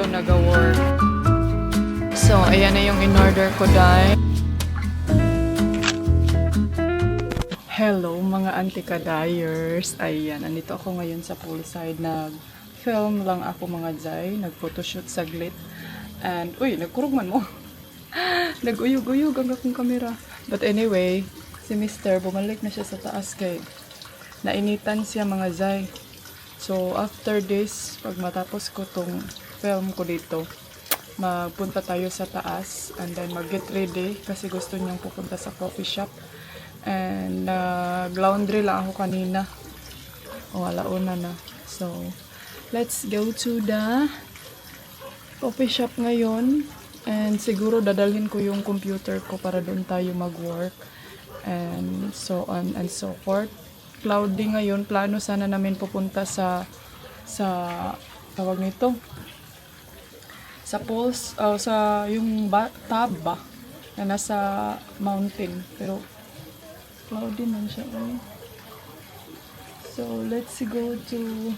dito nag-work. So, ayan na yung in-order ko, dahil. Hello mga anti-kadayers. Ayan, andito ako ngayon sa poolside. Nag-film lang ako mga jay. Nag-photoshoot saglit. And, uy, nagkurugman mo. Nag-uyog-uyog ang akong kamera. But anyway, si Mr. bumalik na siya sa taas kay nainitan siya mga jay. So, after this, pag matapos ko tong film ko dito, magpunta tayo sa taas and then mag-get ready kasi gusto niyang pupunta sa coffee shop. And nag-laundry lang ako kanina. Alauna na. So, let's go to the coffee shop ngayon. And siguro dadalhin ko yung computer ko para doon tayo mag-work. And so on and so forth. Cloudy ngayon. Plano sana namin pupunta sa tawag nito, sa pools, sa yung tub ba na nasa mountain. Pero cloudy man siya. So let's go to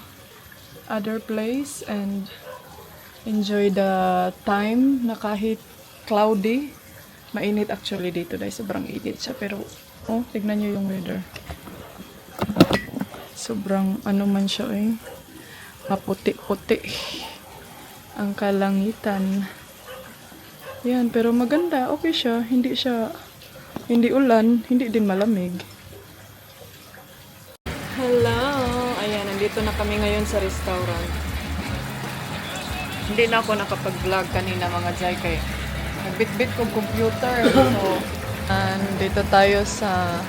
other place and enjoy the time na kahit cloudy. Mainit actually dito dahil sobrang init siya. Pero tignan nyo yung weather. Sobrang ano man siya maputi-puti ang kalangitan. Yan, pero maganda, okay siya. Hindi ulan, hindi din malamig. Hello! Ayan, nandito na kami ngayon sa restaurant. Hindi na ako nakapag-vlog kanina mga jay kay nagbitbit kong computer. So, dito tayo sa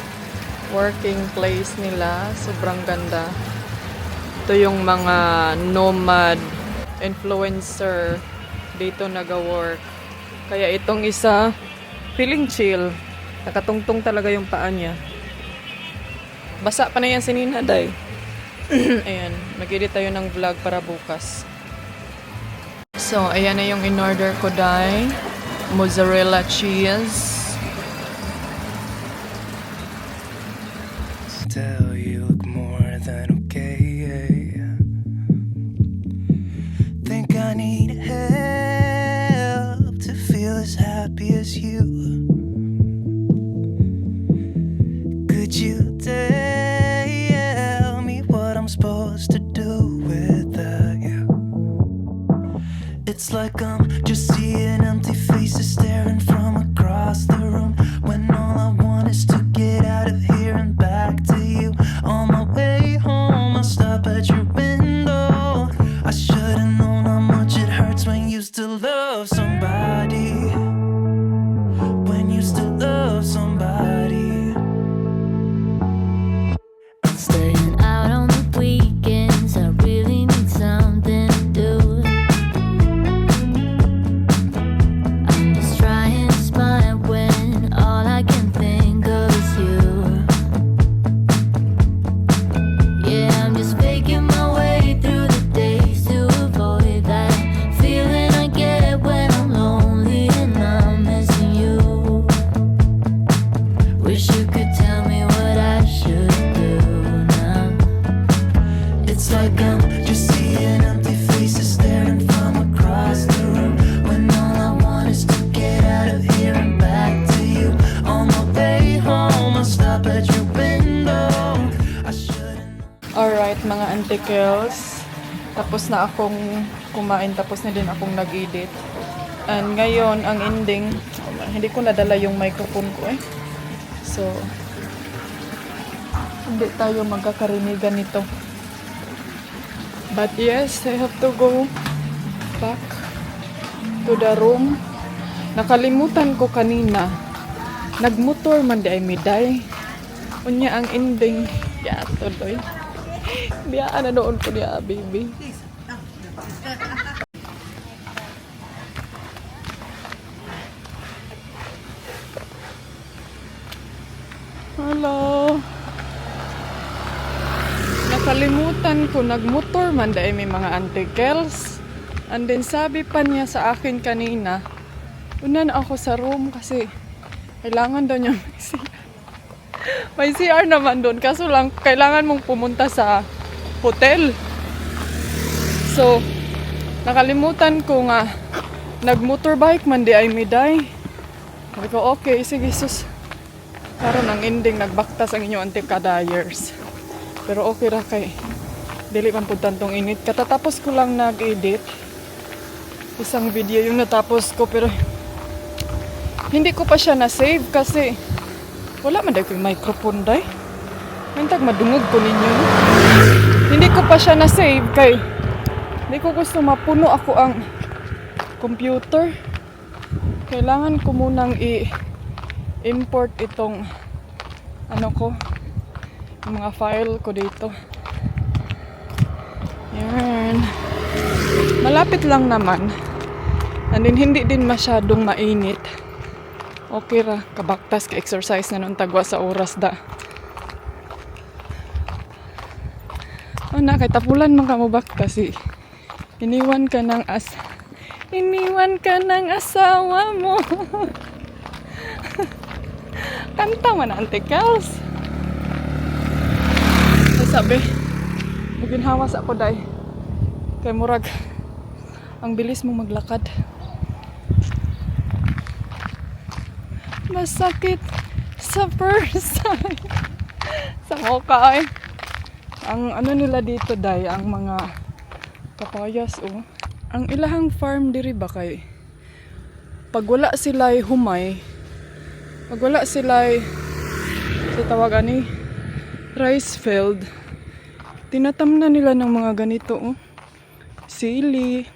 working place nila. Sobrang ganda. Ito yung mga nomad influencer dito nag-work. Kaya itong isa, feeling chill. Nakatungtong talaga yung paa niya. Basa pa na yan si Nina, day. Ayan, mag-edit tayo ng vlog para bukas. So, ayan na yung in-order ko, day. Mozzarella cheese. Tell you look more than okay. Think I need help to feel as happy as you. Could you tell me what I'm supposed to do without you? It's like I'm just seeing empty faces staring from across the room when all I want is to get out of here and back to you. On my way home, I'll stop at your window. I should've known how much it hurts when you still love somebody. When you still love somebody. I'm staying out on the weekends. I really need something to do. I'm just trying to smile when all I can think of is you. Yeah, I'm just faking my way through the days to avoid that feeling I get when I'm lonely and I'm missing you. Wish you could tell me what I should do now. It's like I'm just seeing empty faces staring from across the room when all I want is to get out of here and back to you. On my way home, I'll stop at your window. I shouldn't. Alright, mga antikels. Tapos na akong kumain, tapos na din akong nag-edit. And ngayon, ang ending, hindi ko nadala yung microphone ko So, hindi tayo magkakarinigan nito. But yes, I have to go back to the room. Nakalimutan ko kanina. Nagmotor man di ay miday. Unya ang ending. Yato doy. Biyaan na doon ko niya, baby. Hello. Nakalimutan ko, nagmotor man dahil may mga antikels. And then sabi pa niya sa akin kanina, una na ako sa room kasi kailangan daw niya may CR naman doon. Kaso lang, kailangan mong pumunta sa hotel. So, Nakalimutan ko nga nag-motorbike man di ay miday. Sabi ko, okay, sige sus. Karon ang ending nagbaktas ang inyong anti-kadayers. Pero okay ra kay dili man pud tantong init. Katatapos ko lang nag-edit. Isang video yung natapos ko pero hindi ko pa siya na-save kasi wala man dahil ko yung microphone day. Mintag madungog ko ninyo. No? Hindi ko pa siya na-save kay hindi ko gusto mapuno ako ang computer. Kailangan ko munang i-import itong ano ko, yung mga file ko dito. Yan. Malapit lang naman. And then, hindi din masyadong mainit. Okay ra, kabaktas ka exercise na nung tagwa sa oras da. Na, kay tapulan man ka mo baktas eh. Iniwan ka ng asawa mo. Kanta man, Auntie Kels. Ay sabi, maginhawas ako day. Kay murag, ang bilis mo maglakad. Masakit sa first time. Sa mukha ay. Ang ano nila dito day, ang mga papayas oh. Ang ilahang farm diri ba kay pag wala sila'y humay, pag wala sila'y sa tawag ani rice field, tinatamna nila ng mga ganito oh. Sili.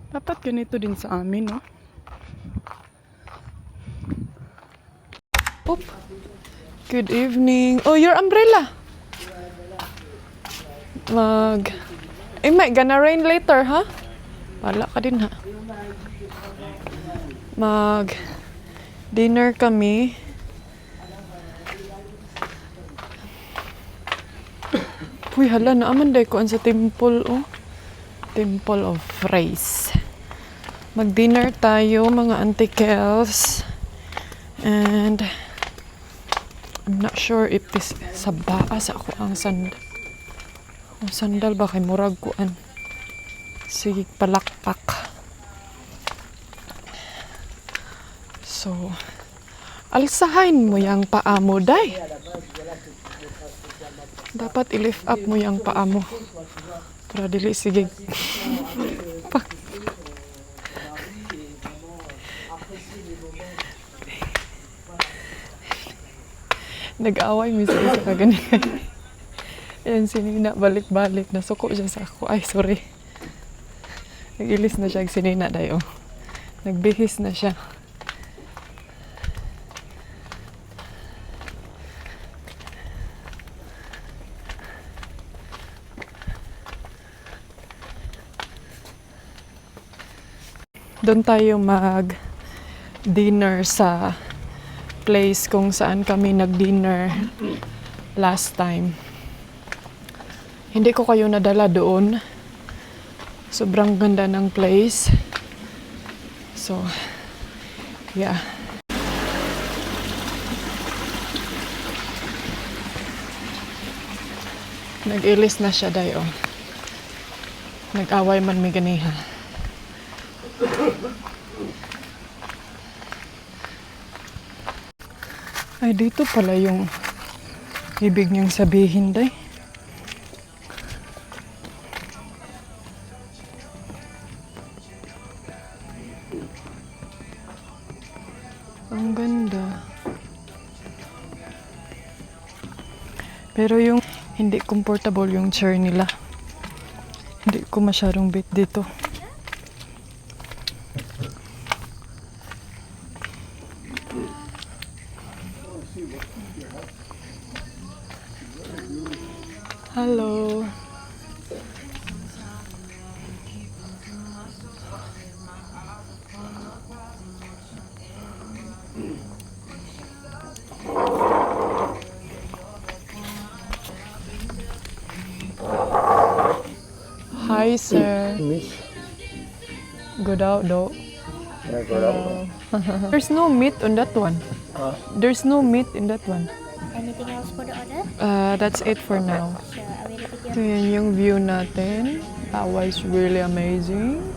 Dapat ganito din sa amin no. Oop. Good evening. Oh, your umbrella. May gonna rain later, ha? Wala ka din, ha? Dinner kami. Uy, hala, naamanday ko sa temple, oh. Temple of Rice. Mag-dinner tayo, mga Auntie Kels. And I'm not sure if this sa baas ako ang sandal. Ang sandal ba kay murag kuan. Sige, palakpak. So, alsahain mo yang paa mo, day. Dapat i-lift up mo yang paa mo. Para dili sige. Nag-away mi sa isa ka ganyan. Ayan si Nina, balik-balik. Nasuko siya sa ako. Ay, sorry. Nag-ilis na siya si Nina dayo. Nagbihis na siya. Doon tayo mag-dinner sa place kung saan kami nag-dinner last time. Hindi ko kayo nadala doon. Sobrang ganda ng place. So, yeah. Nag-ilis na siya dayo. Nag-away man may ganiha. Ay, dito pala yung ibig niyang sabihin, day. Ang ganda. Pero yung hindi comfortable yung chair nila. Hindi ko masyadong bet dito. Hello. Hi, sir. Miss. Good out, though. Yeah, go down. There's no meat on that one. There's no meat in that one. Anything else for the order? That's it for now. Sure, I will repeat your Ito yan yung view natin. That was really amazing.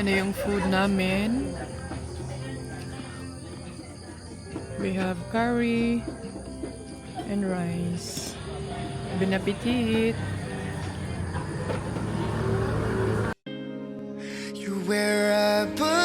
Yan na yung food namin. We have curry and rice. Bon appetit! You're where I belong.